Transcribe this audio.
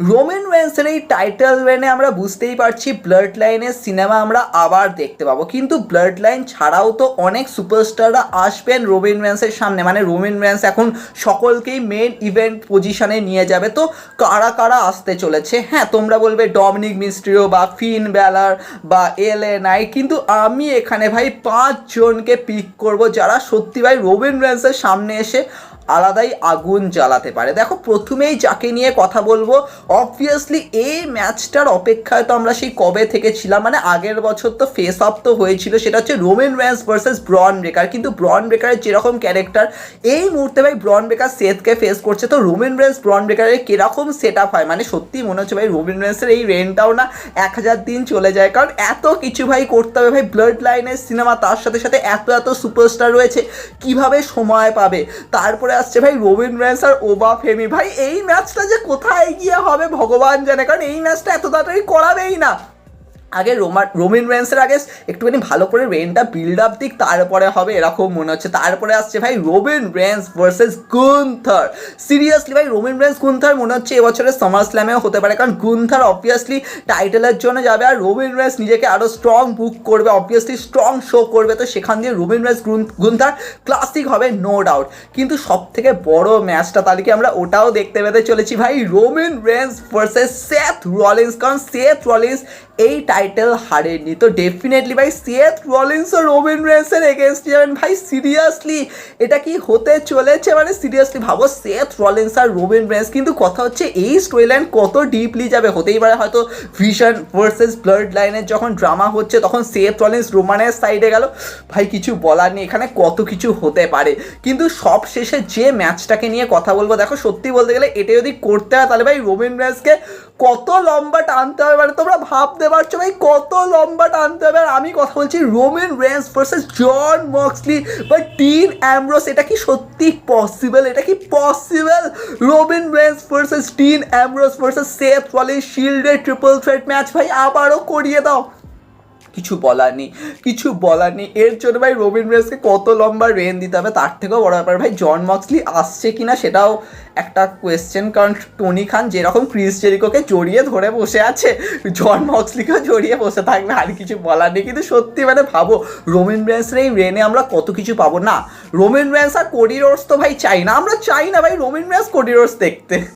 Roman রেন্সের এই title Rene আমরা বুঝতেই পারছি ব্লাড লাইনের সিনেমা আমরা আবার দেখতে পাবো, কিন্তু ব্লাড লাইন ছাড়াও তো অনেক সুপারস্টাররা আসবেন রোমান রেন্সের সামনে। মানে রোমান রেন্স এখন সকলকেই মেন ইভেন্ট পজিশনে নিয়ে যাবে। তো কারা কারা আসতে চলেছে? হ্যাঁ, তোমরা বলবে ডমিনিক মিস্ট্রিও বা ফিন ব্যালার বা এলএ নাইট, কিন্তু আমি এখানে ভাই 5 জনকে পিক করব যারা সত্যি ভাই রোমান রেন্সের সামনে এসে আলাদাই আগুন জ্বালাতে পারে। দেখো, প্রথমেই যাকে নিয়ে কথা বলবো, অবভিয়াসলি এই ম্যাচটার অপেক্ষায় তো আমরা সেই কবে থেকে ছিলাম, মানে আগের বছর তো ফেস অফ তো হয়েছিল, সেটা হচ্ছে রোমান রেন্স ভার্সেস ব্রন ব্রেকার। কিন্তু ব্রন ব্রেকারের যেরকম ক্যারেক্টার, এই মুহূর্তে ভাই ব্রন ব্রেকার সেথকে ফেস করছে, তো রোমান রেন্স ব্রন ব্রেকারের কিরকম সেট আপ হয়, মানে সত্যি মনে হচ্ছে ভাই রোমান রেন্সের এই রেনটাও না 1000 দিন চলে যায়, কারণ এত কিছু ভাই করতে হবে ভাই। ব্লাড লাইনের সিনেমা, তার সাথে সাথে এত এত সুপারস্টার রয়েছে, কিভাবে সময় পাবে? তারপরে আসছে ভাই রোমান রেন্স আর ওবা ফেমি। ভাই এই ম্যাচটা যে কোথায় গিয়ে হবে ভগবান জানে, কারণ এই ম্যাচটা এত তাড়াতাড়ি করাবেই না। আগে রোমান রেন্সের আগে একটুখানি ভালো করে রেনটা বিল্ড আপ দিক, তারপরে হবে এরকম মনে হচ্ছে। তারপরে আসছে ভাই Roman Reigns versus Gunther. Seriously ভাই রোমান রেন্স গুন্থার মনে হচ্ছে এবছরের সামার স্ল্যামেও হতে পারে, কারণ গুন্থার অবভিয়াসলি টাইটেলের জন্য যাবে, আর রোমান রেন্স নিজেকে আরও স্ট্রং বুক করবে, অবভিয়াসলি স্ট্রং শো করবে, তো সেখান দিয়ে রোমান রেন্স গুন্থার ক্লাসিক হবে নো ডাউট। কিন্তু সব থেকে বড় ম্যাচটা তাদেরকে আমরা ওটাও দেখতে পেতে চলেছি ভাই, Roman Reigns versus Seth Rollins. কারণ সেথ রলিন্স এই টাইটেল হারেননি, তো ডেফিনেটলি ভাই সেথ রলিন্স ও রোমান রেন্সের এগেনস্ট যাবেন। ভাই সিরিয়াসলি এটা কি হতে চলেছে? মানে সিরিয়াসলি ভাবো, সেথ রলিন্স আর রোমান রেন্স, কিন্তু কথা হচ্ছে এই স্টোরি লাইন কত ডিপলি যাবে। হতেই পারে হয়তো ভিশন ভার্সেস ব্লাড লাইনের যখন ড্রামা হচ্ছে তখন সেথ রলিন্স রোমানের সাইডে গেল, ভাই কিছু বলার নেই, এখানে কত কিছু হতে পারে। কিন্তু সব শেষে যে ম্যাচটাকে নিয়ে কথা বলবো, দেখো সত্যি বলতে গেলে এটা যদি করতে হয় তাহলে ভাই রোমান রেন্সকে কত লম্বা টানতে হবে, মানে তোমরা ভাবতে পারছো ভাই কত লম্বা টানতে হবে। আর আমি কথা বলছি Roman Reigns versus Jon Moxley বা ডিন অ্যামব্রোস। এটা কি সত্যি পসিবল? এটা কি possible? Roman Reigns versus Dean Ambrose versus Seth Rollins শিল্ডের ট্রিপল থ্রেট ম্যাচ, ভাই আবারও করিয়ে দাও। কিছু বলার নেই, কিছু বলার নেই। এর জন্য ভাই রোমান রেন্সকে কত লম্বা রেন দিতে হবে, তার থেকেও বড় ব্যাপার ভাই জন মক্সলি আসছে কিনা সেটাও একটা কোয়েশ্চেন। কারণ টনি খান যেরকম ক্রিস জেরিকোকে জড়িয়ে ধরে বসে আছে, জন মক্সলিকেও জড়িয়ে বসে থাকবে, আর কিছু বলার নেই। কিন্তু সত্যি মানে ভাবো, রোমান রেন্সের এই রেনে আমরা কত কিছু পাবো। না, রোমান রেন্স আর কোডি রোডস তো ভাই চাই না, আমরা চাই না ভাই রোমান রেন্স কোডি রোডস দেখতে।